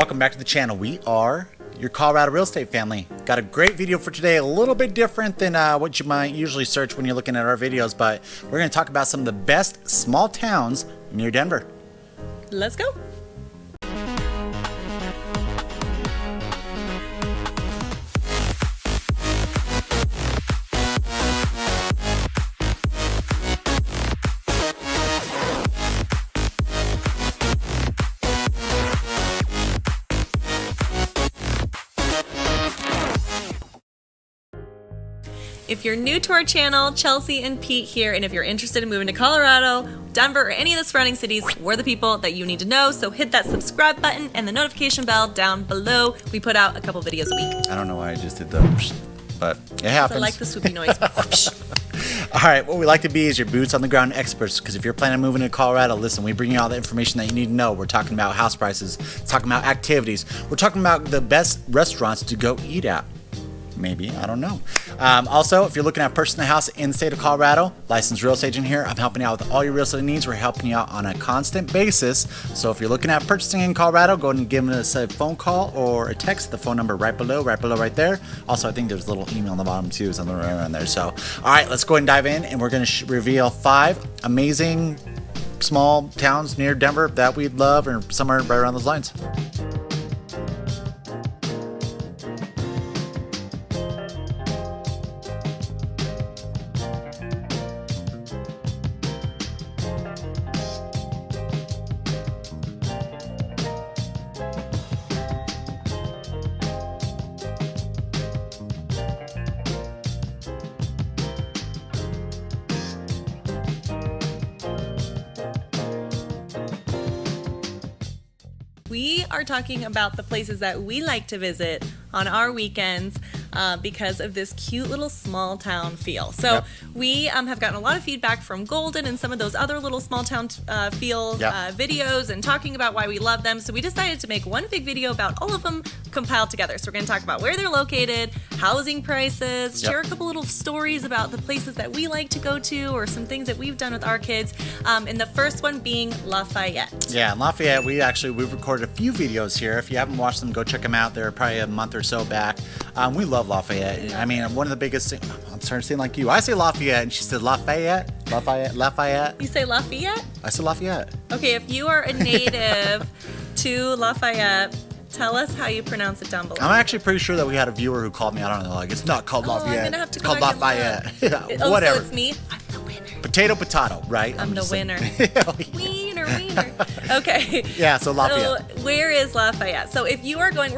Welcome back to the channel. We are your Colorado real estate family. Got a great video for today, a little bit different than what you might usually search when you're looking at our videos, but we're going to talk about some of the best small towns near Denver. Let's go. If you're new to our channel, Chelsea and Pete here, and if you're interested in moving to Colorado, Denver, or any of the surrounding cities, we're the people that you need to know. So hit that subscribe button and the notification bell down below. We put out a couple videos a week. I don't know why I just did the whoosh, but it happens. I like the swoopy noise. All right, what we like to be is your boots on the ground experts, because if you're planning on moving to Colorado, listen, we bring you all the information that you need to know. We're talking about house prices, talking about activities, we're talking about the best restaurants to go eat at. Maybe, I don't know. Also, if you're looking at purchasing a house in the state of Colorado, licensed real estate agent here. I'm helping you out with all your real estate needs. We're helping you out on a constant basis. So if you're looking at purchasing in Colorado, go ahead and give us a phone call or a text. The phone number right below, right there. Also, I think there's a little email on the bottom too, something right around there. So, all right, let's go ahead and dive in, and we're going to reveal 5 amazing small towns near Denver that we'd love, or somewhere right around those lines. We are talking about the places that we like to visit on our weekends because of this cute little small town feel. So we have gotten a lot of feedback from Golden and some of those other little small town feel videos, and talking about why we love them. So we decided to make one big video about all of them compiled together. So we're going to talk about where they're located, housing prices, share a couple little stories about the places that we like to go to, or some things that we've done with our kids. And the first one being Lafayette. Yeah, in Lafayette, we've recorded a few videos here. If you haven't watched them, go check them out. They're probably a month or so back. We love Lafayette. I mean, one of the biggest things, I'm starting to say like you. I say Lafayette, and she said Lafayette. Lafayette. You say Lafayette? I said Lafayette. Okay, if you are a native to Lafayette, tell us how you pronounce it down below. I'm actually pretty sure that we had a viewer who called me, I don't know, like, it's not called Lafayette. I'm gonna have to it's called Lafayette. Yeah, whatever. So it's me. I'm the winner. Potato, right? I'm the winner. Wiener. Okay. Yeah, so Lafayette. So where is Lafayette? So if you are going,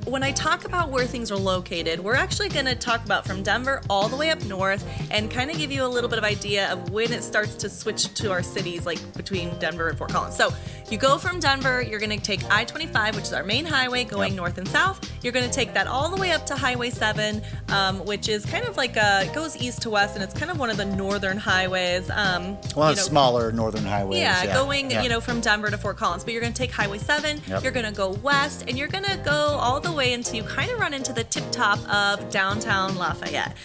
when I talk about where things are located, we're actually going to talk about from Denver all the way up north, and kind of give you a little bit of idea of when it starts to switch to our cities, like between Denver and Fort Collins. So you go from Denver, you're going to take I-25, which is our main highway going north and south. You're going to take that all the way up to Highway 7, which is kind of like it goes east to west, and it's kind of one of the northern highways. One of the smaller northern highways. Yeah, going from Denver to Fort Collins. But you're going to take Highway 7, you're going to go west, and you're going to go all the way until you kind of run into the tip top of downtown Lafayette.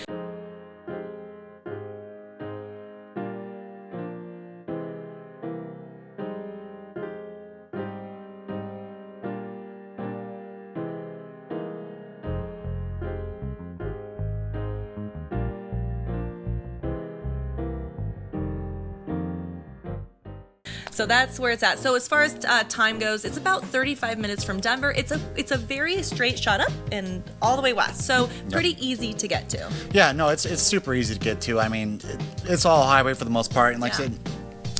So that's where it's at. So as far as time goes, it's about 35 minutes from Denver. It's a very straight shot up and all the way west. So pretty easy to get to. Yeah, no, it's super easy to get to. I mean, it's all highway for the most part. And like I said,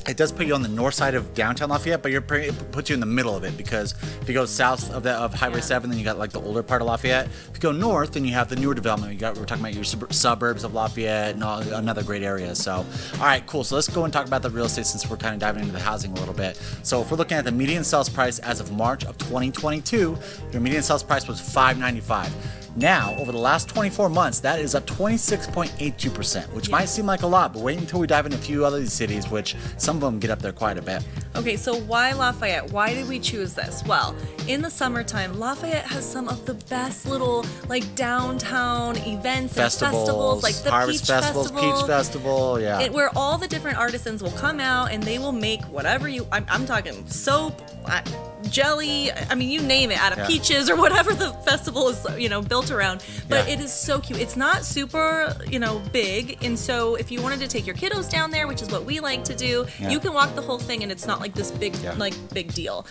it does put you on the north side of downtown Lafayette, but it puts you in the middle of it, because if you go south of Highway 7, then you got like the older part of Lafayette. If you go north, then you have the newer development. We're talking about your suburbs of Lafayette and another great area. So, all right, cool. So let's go and talk about the real estate, since we're kind of diving into the housing a little bit. So if we're looking at the median sales price as of March of 2022, your median sales price was $595. Now, over the last 24 months, that is up 26.82%, which might seem like a lot, but wait until we dive into a few other cities, which some of them get up there quite a bit. Okay, so why Lafayette? Why did we choose this? Well, in the summertime, Lafayette has some of the best little like downtown events and festivals, like the Harvest Peach Festival, where all the different artisans will come out and they will make whatever I'm talking soap, jelly. I mean, you name it, out of peaches or whatever the festival is, built around. But it is so cute. It's not super, big. And so if you wanted to take your kiddos down there, which is what we like to do, you can walk the whole thing and it's not like this big, big deal.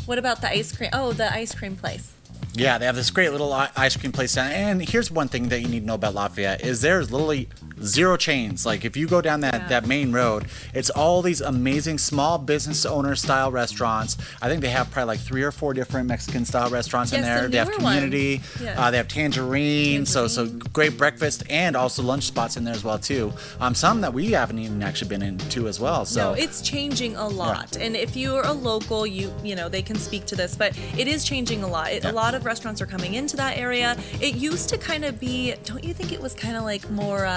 What about the ice cream? Oh, the ice cream place. Yeah, they have this great little ice cream place down. And here's one thing that you need to know about Lafayette is there's literally zero chains. Like if you go down that main road, it's all these amazing small business owner style restaurants. I think they have probably like 3 or 4 different Mexican style restaurants in there. They have Community. They have Tangerine. So great breakfast and also lunch spots in there as well too. Some that we haven't even actually been into as well. So no, it's changing a lot. And if you're a local, you know they can speak to this, but it is changing a lot. A lot of restaurants are coming into that area. It used to kind of be, don't you think it was kind of like more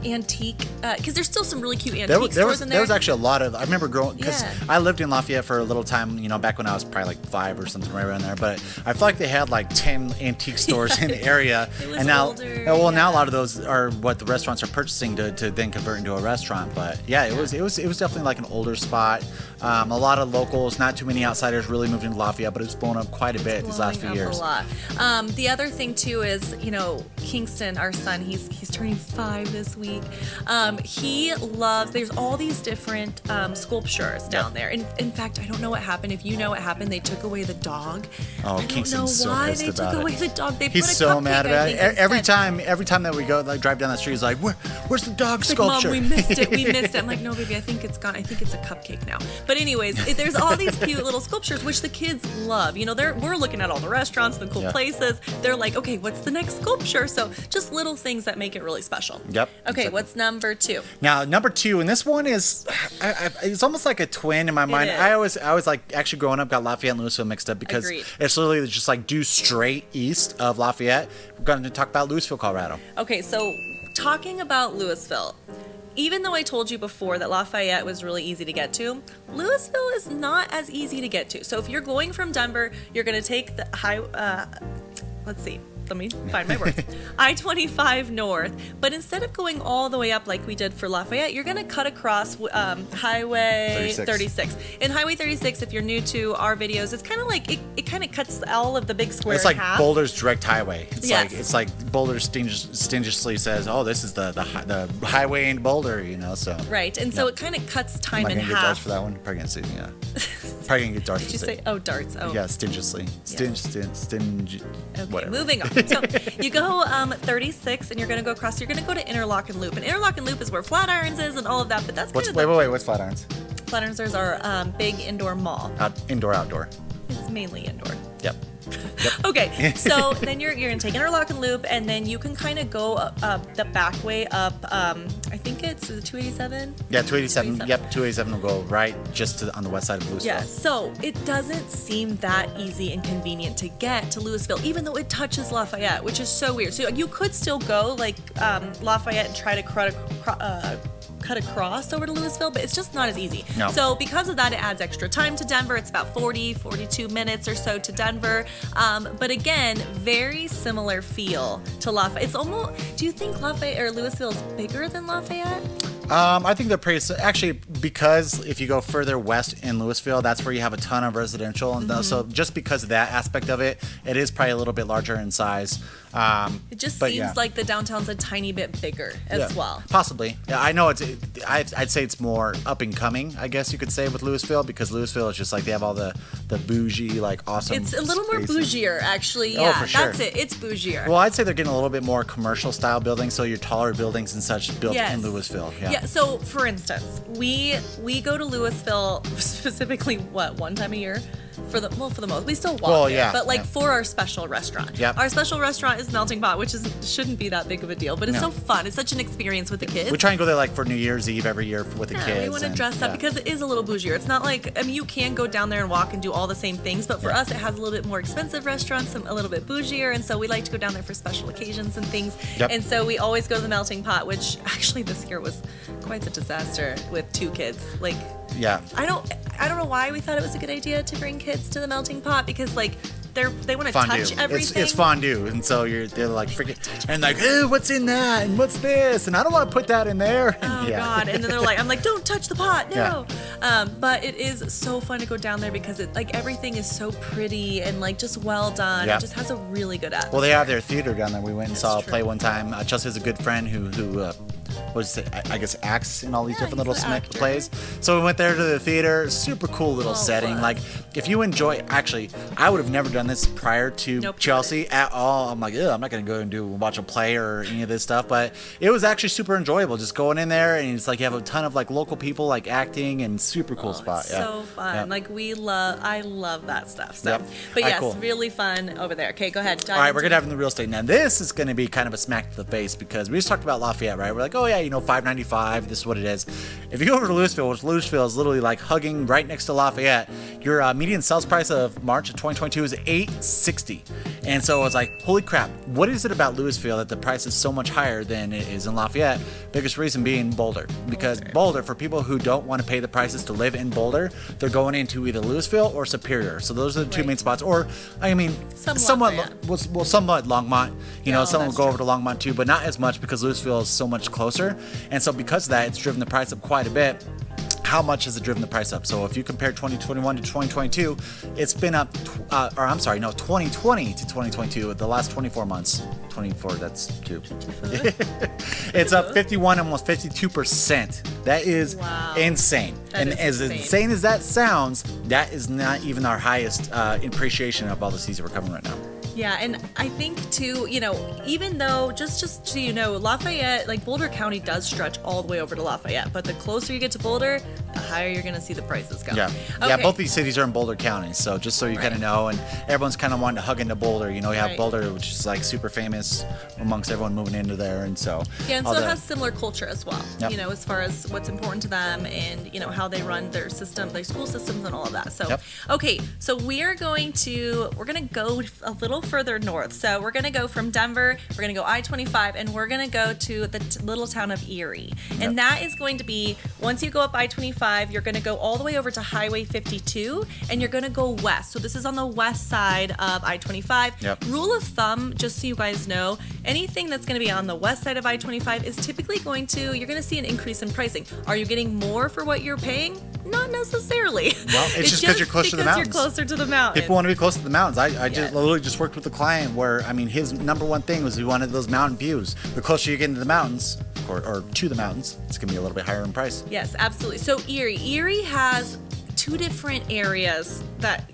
antique, because there's still some really cute antique stores in there. There was actually a lot of, I remember growing, because I lived in Lafayette for a little time, back when I was probably like 5 or something right around there, but I feel like they had like 10 antique stores in the area. It was and now, older, now a lot of those are what the restaurants are purchasing to then convert into a restaurant. But it was definitely like an older spot. A lot of locals, not too many outsiders really moved into Lafayette, but it's blown up quite a bit these last few years. A lot. The other thing too is, Kingston, our son, he's turning 5 this week. He loves, there's all these different sculptures down there. In fact, I don't know what happened. If you know what happened, they took away the dog. Oh, Kingston's so pissed about it. I don't know why they took away the dog. He's so mad about it. Every time that we go, drive down the street, he's like, where's the dog sculpture? Mom, we missed it. We missed it. I'm like, no, baby, I think it's gone. I think it's a cupcake now. But anyways, there's all these cute little sculptures, which the kids love. We're looking at all the restaurants, the cool places. They're like, okay, what's the next sculpture? So just little things that make it really special. Yep. Okay, exactly. What's number 2? Now, number 2, and this one is, it's almost like a twin in my mind. I always like, actually growing up, got Lafayette and Louisville mixed up because it's literally just like due straight east of Lafayette. We're going to talk about Louisville, Colorado. Okay, so talking about Louisville, even though I told you before that Lafayette was really easy to get to, Louisville is not as easy to get to. So if you're going from Denver, you're going to take the let me find my words. I-25 north, but instead of going all the way up like we did for Lafayette, you're going to cut across Highway 36. In Highway 36, if you're new to our videos, it's kind of like it kind of cuts all of the big square in half. It's like Boulder's direct highway. It's like Boulder stingishly says, "Oh, this is the highway in Boulder," So right, and so it kind of cuts time in half. Get darts for that one? Probably gonna see, Probably gonna get darts. Did you say? Oh, darts. Oh, yeah, stingishly. Stingy. Okay, whatever. Moving on. So you go 36, and you're going to go across. You're going to go to Interlock and Loop. And Interlock and Loop is where Flatirons is and all of that. But that's wait. What's Flatirons? Flatirons is our big indoor mall. Indoor, outdoor. It's mainly indoor. Yep. Okay, so then you're going to take Interlock and Loop, and then you can kind of go the back way up. I think it's 287. Yeah, 287. Yep, 287 will go right just on the west side of Louisville. Yeah, so it doesn't seem that easy and convenient to get to Louisville, even though it touches Lafayette, which is so weird. So you could still go like Lafayette and try to cut across over to Louisville, but it's just not as easy. No. So because of that, it adds extra time to Denver. It's about 42 minutes or so to Denver. But again, very similar feel to Lafayette. It's almost, do you think Lafayette or Louisville is bigger than Lafayette? I think they're pretty, actually, because if you go further west in Louisville, that's where you have a ton of residential. And so just because of that aspect of it, it is probably a little bit larger in size. It just seems like the downtown's a tiny bit bigger as well. Possibly. Yeah, I know I'd say it's more up and coming, I guess you could say, with Louisville, because Louisville is just like they have all the bougie, like awesome. It's a little more bougier, actually. Yeah, for sure. That's it. It's bougier. Well, I'd say they're getting a little bit more commercial style buildings, so your taller buildings and such built in Louisville. Yeah. So for instance, we go to Louisville specifically one time a year. For the most, we still walk there, but for our special restaurant. Yep. Our special restaurant is Melting Pot, which shouldn't be that big of a deal, but it's so fun. It's such an experience with the kids. We try and go there like for New Year's Eve every year with the kids. We want to dress up because it is a little bougier. It's not like, you can go down there and walk and do all the same things, but for us, it has a little bit more expensive restaurants, a little bit bougier, and so we like to go down there for special occasions and things. Yep. And so we always go to the Melting Pot, which actually this year was quite the disaster with 2 kids. I don't know why we thought it was a good idea to bring kids to the Melting Pot, because they want to Fondue. touch everything. It's fondue, and so they're like freaking and like, hey, what's in that and what's this, and I don't want to put that in there. Oh yeah. God! And then they're like, I'm like, don't touch the pot, no. Yeah. But it is so fun to go down there because it like everything is so pretty and like just well done. Yeah. It just has a really good atmosphere. Well, they have their theater down there. We went and saw a true. play one time. Chelsea has a good friend who was I guess acts in all these different little he's the actor. plays. So we went there to the theater. Super cool little Oh, it setting. was. Like if you enjoy, actually, I would have never done this prior to Nope, Chelsea at all. I'm like, I'm not gonna go and watch a play or any of this stuff. But it was actually super enjoyable. Just going in there and it's like you have a ton of like local people like acting and super cool spot. It's Yeah. so fun. Yeah. Like I love that stuff. So, Yep. but All right, yes, cool. really fun over there. Okay, go ahead. Dive All right, into we're gonna have in the real estate now. This is gonna be kind of a smack to the face because we just talked about Lafayette, right? We're like, oh yeah, $595. This is what it is. If you go over to Louisville, which Louisville is literally like hugging right next to Lafayette, your median sales price of March of 2022 is $860. And so I was like, holy crap, what is it about Louisville that the price is so much higher than it is in Lafayette? Biggest reason being Boulder, because Boulder, for people who don't want to pay the prices to live in Boulder, they're going into either Louisville or Superior. So those are the two Right. main spots. Or I mean, Some somewhat Lafayette. somewhat Longmont. Some will that's go over true. to Longmont too, but not as much because Louisville is so much closer. And so because of that, it's driven the price up quite a bit. How much has it driven the price up? So if you compare 2021 to 2022, it's been up, 2020 to 2022, the last 24 months. 24, that's two. It's up 51, almost 52%. That is Wow. insane. That and is as insane as that sounds, that is not even our highest appreciation of all the seas that we're covering right now. Yeah, and I think too, even though just so you know, Lafayette, like Boulder County does stretch all the way over to Lafayette, but the closer you get to Boulder, the higher you're going to see the prices go. Yeah, Okay. both these cities are in Boulder County, so just so you kind of know, and everyone's kind of wanting to hug into Boulder. You have Right. Boulder, which is like super famous amongst everyone moving into there, and so Yeah, and all so it the- has similar culture as well, Yep. as far as what's important to them and, how they run their system, their school systems and all of that. So, Yep. okay, so we're going to go a little further north. So we're going to go from Denver, we're going to go I-25, and we're going to go to the little town of Erie. And that is going to be, once you go up I-25, you're going to go all the way over to Highway 52, and you're going to go west. So this is on the west side of I-25. Yep. Rule of thumb, just so you guys know, anything that's going to be on the west side of I-25 is typically you're going to see an increase in pricing. Are you getting more for what you're paying? Not necessarily. Well, it's just 'cause you're closer to the because mountains. you're closer to the mountains. People want to be close to the mountains. I Yes. just literally just worked with a client where, his number one thing was he wanted those mountain views. The closer you get into the mountains, or to the mountains, it's going to be a little bit higher in price. Yes, absolutely. So Erie has two different areas that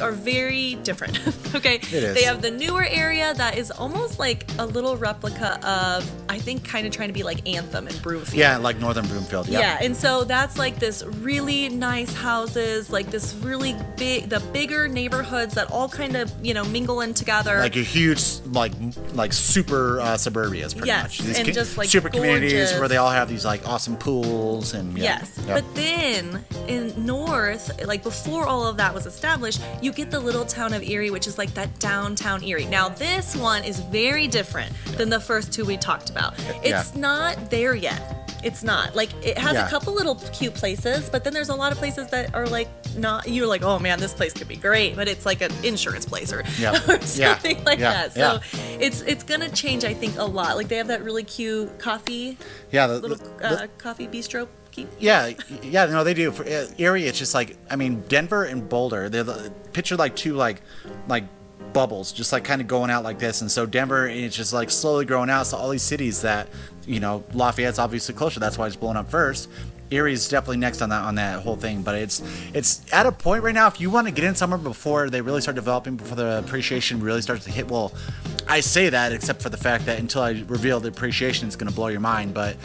are very different. Okay. It is. They have the newer area that is almost like a little replica of, I think, kind of trying to be like Anthem and Broomfield. Yeah, like Northern Broomfield. Yeah, and so that's like this really nice houses, like this really the bigger neighborhoods that all kind of, mingle in together. Like a huge, like super suburbias, pretty Yes, much. These and just, like, super communities gorgeous. where they all have these like awesome pools and Yes, Yep. but then in north, like before all of that was established, you get the little town of Erie, which is like that downtown Erie. Now this one is very different than the first two we talked about. It's not there yet. It's not. Like, it has a couple little cute places, but then there's a lot of places that are like not, you're like, oh man, this place could be great, but it's like an insurance place or, or something like that. So it's gonna change, I think, a lot. Like, they have that really cute coffee, little coffee bistro. Yeah, no, they do. For Erie, it's just like, Denver and Boulder, they're picture like two like bubbles, just like kind of going out like this. And so Denver, it's just like slowly growing out. So all these cities that, Lafayette's obviously closer. That's why it's blowing up first. Erie is definitely next on that whole thing, but it's at a point right now. If you want to get in somewhere before they really start developing, before the appreciation really starts to hit, well, I say that except for the fact that until I reveal the appreciation, it's going to blow your mind. But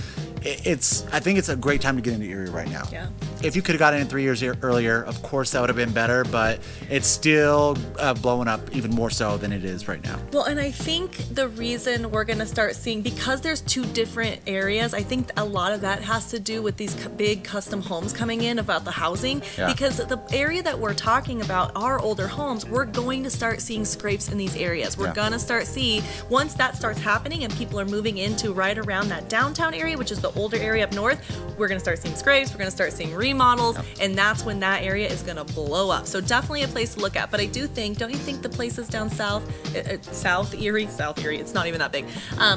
I think it's a great time to get into Erie right now. Yeah. If you could have gotten in 3 years earlier, of course that would have been better, but it's still blowing up even more so than it is right now. Well, and I think the reason we're going to start seeing, because there's two different areas, I think a lot of that has to do with these big custom homes coming in about the housing. Yeah. Because the area that we're talking about, our older homes, we're going to start seeing scrapes in these areas. We're going to start once that starts happening and people are moving into right around that downtown area, which is the older area up north, we're going to start seeing scrapes, we're going to start seeing remodels. remodels, and that's when that area is going to blow up. So definitely a place to look at. But I do think, don't you think the places down south, South Erie, it's not even that big,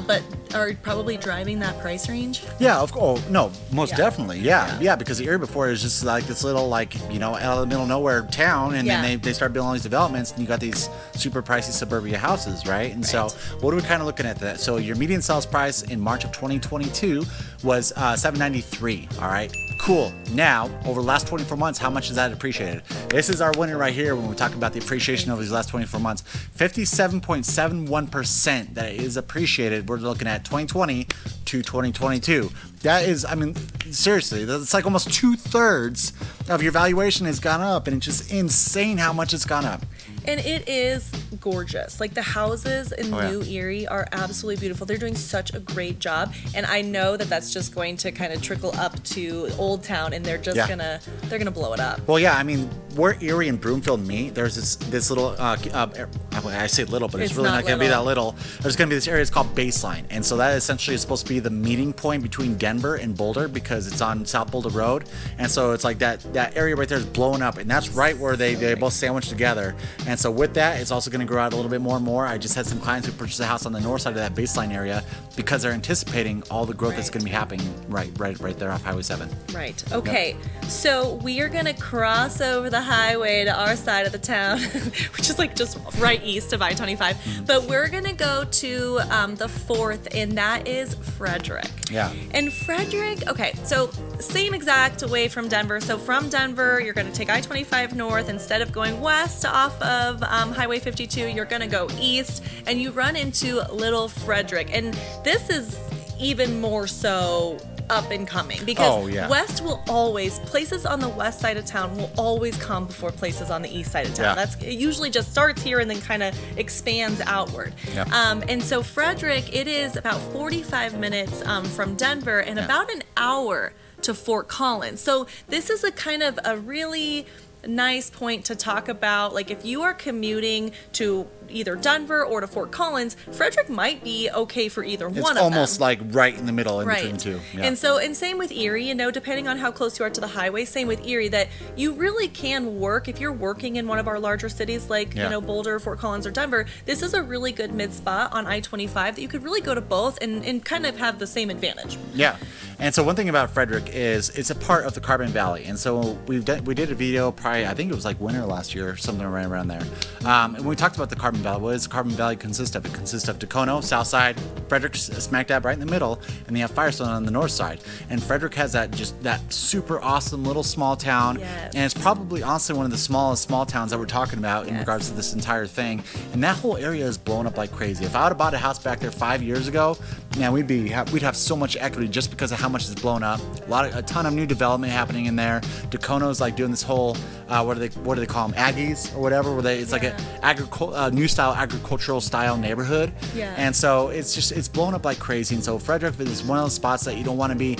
but are probably driving that price range? Yeah, of course. Oh, no, most definitely. Yeah, because the area before is just like this little, like, you know, out of the middle of nowhere town, and then they start building all these developments, and you got these super pricey suburbia houses, right? And so what are we kind of looking at that? So your median sales price in March of 2022 was $793. All right, cool. Now, over the last 24 months, how much has that appreciated? This is our winner right here when we talk about the appreciation over these last 24 months. 57.71% that is appreciated. We're looking at 2020 to 2022. That is, I mean, seriously, that's like almost 2/3 of your valuation has gone up, and it's just insane how much it's gone up. And it is gorgeous. Like, the houses in New Erie are absolutely beautiful. They're doing such a great job. And I know that that's just going to kind of trickle up to Old Town, and they're just they're gonna blow it up. Well, yeah, I mean, where Erie and Broomfield meet, there's this little, I say little, but it's really not going to be that little. There's going to be this area, it's called Baseline. And so that essentially is supposed to be the meeting point between Denver and Boulder, because it's on South Boulder Road. And so it's like that area right there is blowing up, and that's right where they both sandwich together. And so with that, it's also going to grow out a little bit more and more. I just had some clients who purchased a house on the north side of that Baseline area because they're anticipating all the growth that's going to be happening right there off Highway 7. Right. Okay. So we are going to cross over the highway to our side of the town, which is like just right east of I-25. But we're going to go to the 4th, and that is Frederick. Yeah. And Frederick, okay, so same exact way from Denver. So from Denver, you're going to take I-25 north. Instead of going west off of Highway 52, you're going to go east, and you run into Little Frederick. And this is even more so up and coming, because west will always, places on the west side of town will always come before places on the east side of town. It usually just starts here and then kind of expands outward. And so Frederick, it is about 45 minutes from Denver, and about an hour to Fort Collins. So this is a kind of a really nice point to talk about. Like, if you are commuting to either Denver or to Fort Collins, Frederick might be okay for either one of them. It's almost like right in the middle in between the two. And same with Erie, you know, depending on how close you are to the highway, same with Erie, that you really can work, if you're working in one of our larger cities like, you know, Boulder, Fort Collins, or Denver, this is a really good mid spot on I-25 that you could really go to both and kind of have the same advantage. Yeah. And so one thing about Frederick is it's a part of the Carbon Valley. And so we did a video probably, I think it was like winter last year or something right around there. And when we talked about the Carbon Valley, what does the Carbon Valley consist of? It consists of Dacono, south side, Frederick's smack dab right in the middle, and you have Firestone on the north side. And Frederick has that super awesome little small town. And it's probably honestly one of the smallest small towns that we're talking about in regards to this entire thing. And that whole area is blowing up like crazy. If I would have bought a house back there 5 years ago, man, we'd have so much equity just because of how much it's blown up. A ton of new development happening in there. Dacono's like doing this whole what do they call them, Aggies or whatever, where it's like a new style agricultural style neighborhood. And so it's blown up like crazy. And so Frederick is one of those spots that you don't want to be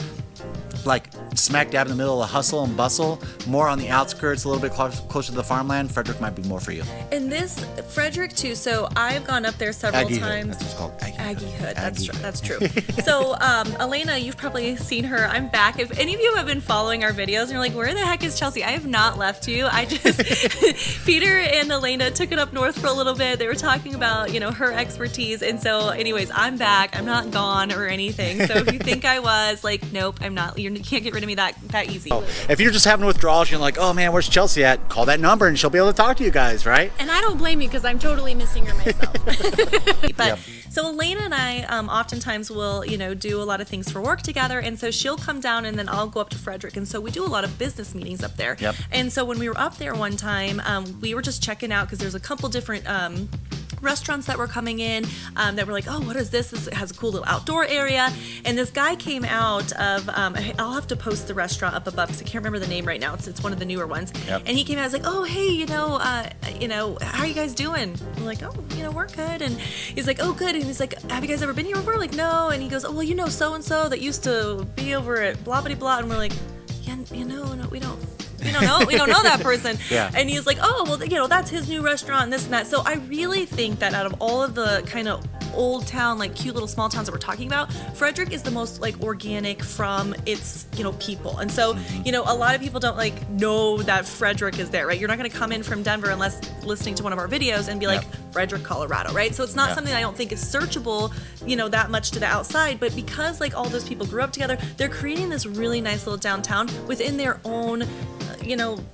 like smack dab in the middle of hustle and bustle, more on the outskirts, a little bit closer to the farmland. Frederick might be more for you. And this Frederick too, so I've gone up there several times. That's what it's called. Aggie Hood. That's true. So Elena, you've probably seen her. I'm back. If any of you have been following our videos and you're like, where the heck is Chelsea? I have not left you. I just Peter and Elena took it up north for a little bit. They were talking about, you know, her expertise. And so anyways, I'm back. I'm not gone or anything. So if you think I was, like, nope, I'm not. You can't get rid of me that easy. If you're just having withdrawals, you're like, oh man, where's Chelsea at? Call that number and she'll be able to talk to you guys, right? And I don't blame you, because I'm totally missing her myself. So Elena and I oftentimes will, you know, do a lot of things for work together, and so she'll come down and then I'll go up to Frederick, and so we do a lot of business meetings up there. And so when we were up there one time, we were just checking out, because there's a couple different restaurants that were coming in that were like, oh, what is this? This has a cool little outdoor area. And this guy came out of, I'll have to post the restaurant up above because I can't remember the name right now. It's one of the newer ones. And he came out, I was like, oh, hey, how are you guys doing? I'm like, oh, we're good. And he's like, oh, good. And he's like, have you guys ever been here before? Like, no. And he goes, oh, well, so-and-so that used to be over at blah, blah, blah. And we're like, yeah, no, we don't know that person. And he's like, oh, well, that's his new restaurant and this and that. So I really think that out of all of the kind of old town, like cute little small towns that we're talking about, Frederick is the most like organic from its, people. And so, a lot of people don't like know that Frederick is there, right? You're not going to come in from Denver unless listening to one of our videos and be like, Frederick, Colorado, right? So it's not something I don't think is searchable, that much to the outside, but because like all those people grew up together, they're creating this really nice little downtown within their own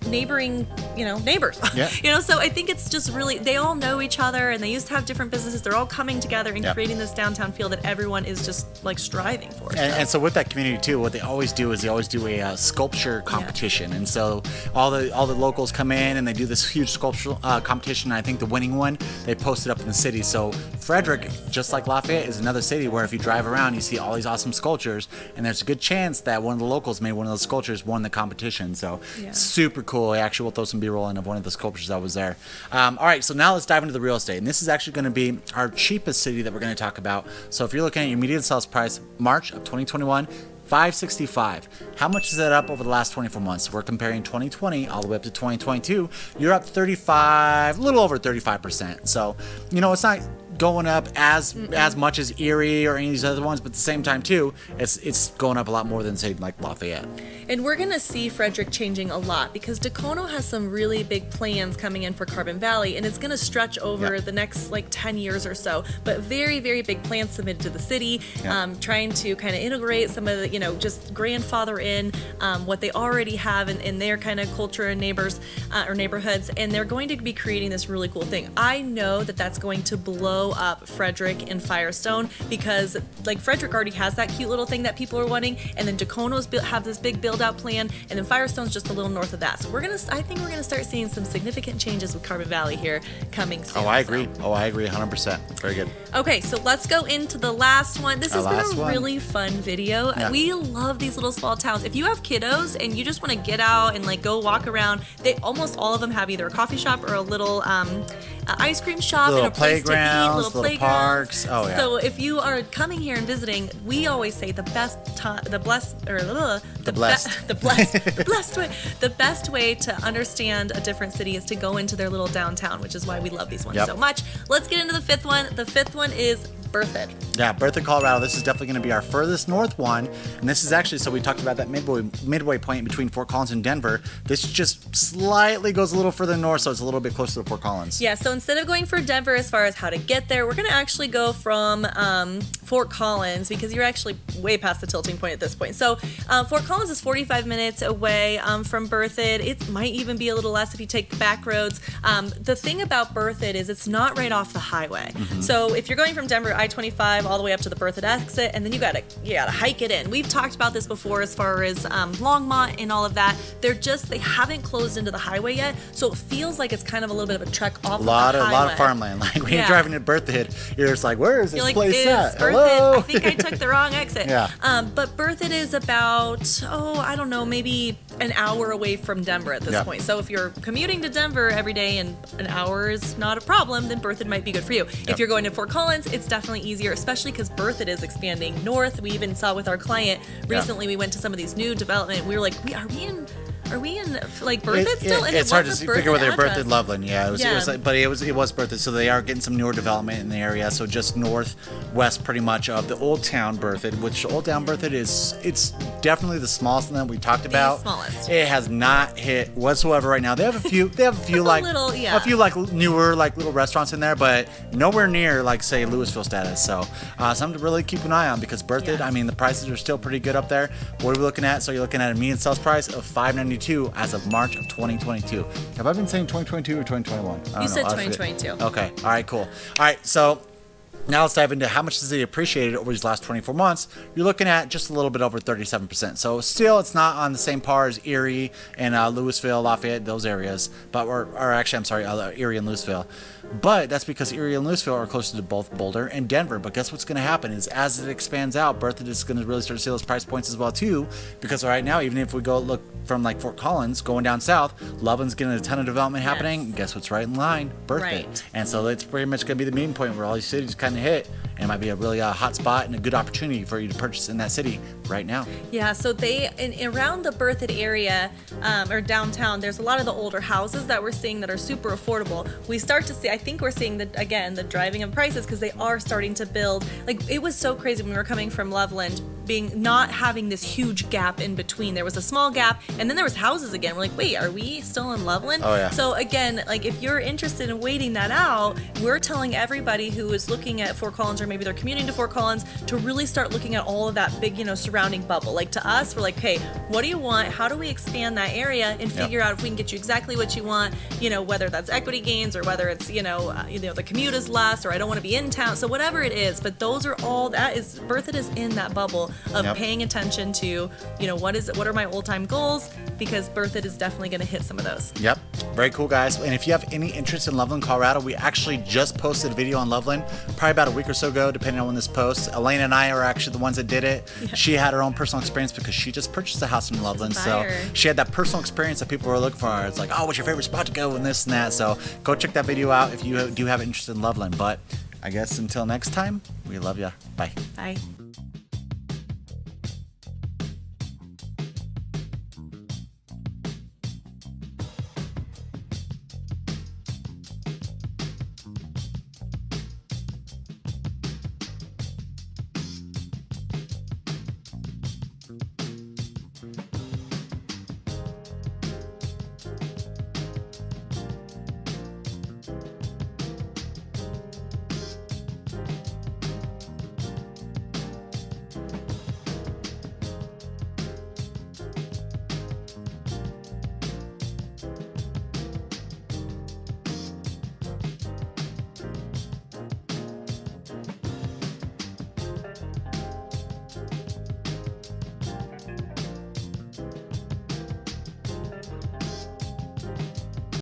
neighboring, neighbors. Yeah. So I think it's just really, they all know each other and they used to have different businesses. They're all coming together and creating this downtown feel that everyone is just like striving for. And so with that community too, what they always do is they always do a sculpture competition. And so all the locals come in and they do this huge sculpture competition. And I think the winning one, they post it up in the city. So Frederick, just like Lafayette, is another city where if you drive around, you see all these awesome sculptures. And there's a good chance that one of the locals made one of those sculptures, won the competition. So super cool. Actually, we'll throw some B-roll in of one of the sculptures that was there. All right, so now let's dive into the real estate. And this is actually going to be our cheapest city that we're going to talk about. So if you're looking at your median sales price, March of 2021, $565. How much is that up over the last 24 months? We're comparing 2020 all the way up to 2022. You're up 35, a little over 35%. So, it's not going up as much as Erie or any of these other ones, but at the same time too, it's going up a lot more than say like Lafayette. And we're gonna see Frederick changing a lot because Dacono has some really big plans coming in for Carbon Valley, and it's gonna stretch over the next like 10 years or so. But very, very big plans submitted to the city, trying to kind of integrate some of the, just grandfather in what they already have in their kind of culture and neighbors or neighborhoods, and they're going to be creating this really cool thing. I know that that's going to blow up Frederick and Firestone because like Frederick already has that cute little thing that people are wanting, and then Dacono's have this big build out plan, and then Firestone's just a little north of that. So I think we're gonna start seeing some significant changes with Carbon Valley here coming soon. I agree 100%. Very good. Okay, so let's go into the last one. This has been a really fun video. We love these little small towns. If you have kiddos and you just want to get out and like go walk around, they almost all of them have either a coffee shop or a little ice cream shop little and a place to eat, little playgrounds. Parks. Oh yeah. So if you are coming here and visiting, we always say the best way to understand a different city is to go into their little downtown, which is why we love these ones so much. Let's get into the fifth one. The fifth one is BERTHOUD. Yeah, BERTHOUD, Colorado. This is definitely going to be our furthest north one, and this is actually, so we talked about that midway point between Fort Collins and Denver. This just slightly goes a little further north, so it's a little bit closer to Fort Collins. Yeah, so instead of going for Denver as far as how to get there, we're going to actually go from Fort Collins because you're actually way past the tilting point at this point. So Fort Collins is 45 minutes away from BERTHOUD. It might even be a little less if you take the back roads. The thing about BERTHOUD is it's not right off the highway. So if you're going from Denver I-25 all the way up to the BERTHOUD exit, and then you gotta hike it in. We've talked about this before as far as Longmont and all of that. They haven't closed into the highway yet, so it feels like it's kind of a little bit of a trek off the highway. A lot of farmland. Like when you're driving to BERTHOUD, you're just like, where is this place at? Hello? I think I took the wrong exit. Yeah. But BERTHOUD is about, I don't know, maybe an hour away from Denver at this point. So if you're commuting to Denver every day and an hour is not a problem, then BERTHOUD might be good for you. If you're going to Fort Collins, it's definitely easier, especially because BERTHOUD is expanding north. We even saw with our client recently, we went to some of these new development. We were like, are we in like BERTHOUD still? It's hard to figure whether BERTHOUD Loveland. Yeah, it was BERTHOUD. So they are getting some newer development in the area. So just northwest, pretty much of the Old Town BERTHOUD, which Old Town BERTHOUD it's definitely the smallest one that we talked about. The smallest. It has not hit whatsoever right now. They have a few. Like a few like newer like little restaurants in there, but nowhere near like say Louisville status. So something to really keep an eye on because BERTHOUD. I mean, the prices are still pretty good up there. What are we looking at? So you're looking at a median sales price of $592 as of March of 2022. Have I been saying 2022 or 2021? You said 2022. Okay. All right, cool. All right, so now let's dive into how much has it appreciated over these last 24 months. You're looking at just a little bit over 37%. So still, it's not on the same par as Erie and Louisville, Lafayette, those areas. But Erie and Louisville. But that's because Erie and Louisville are closer to both Boulder and Denver. But guess what's going to happen is as it expands out, BERTHOUD is going to really start to see those price points as well too. Because right now, even if we go look from like Fort Collins going down south, Loveland's getting a ton of development happening. And guess what's right in line? BERTHOUD. Right. And so it's pretty much going to be the meeting point where all these cities kind of hit. And it might be a really hot spot and a good opportunity for you to purchase in that city right now. Yeah, so around the Berthoud area or downtown, there's a lot of the older houses that we're seeing that are super affordable. We start to see, I think we're seeing the driving of prices because they are starting to build. Like, it was so crazy when we were coming from Loveland, not having this huge gap in between. There was a small gap, and then there was houses again. We're like, wait, are we still in Loveland? Oh, yeah. So again, like, if you're interested in waiting that out, we're telling everybody who is looking at Fort Collins, or maybe they're commuting to Fort Collins, to really start looking at all of that big, surrounding bubble. Like, to us, we're like, hey, what do you want? How do we expand that area and figure out if we can get you exactly what you want, whether that's equity gains or whether it's, the commute is less, or I don't want to be in town. So whatever it is, but those are all, Berthoud is in that bubble of paying attention to, what are my old time goals? Because Berthoud is definitely going to hit some of those. Yep. Very cool, guys. And if you have any interest in Loveland, Colorado, we actually just posted a video on Loveland, probably about a week or so ago, depending on when this posts. Elena and I are actually the ones that did it. Yeah. She had her own personal experience because she just purchased a house in Loveland. Fire. So she had that personal experience that people were looking for. It's like, oh, what's your favorite spot to go and this and that. So go check that video out if you do have interest in Loveland. But I guess until next time, we love ya. Bye. Bye.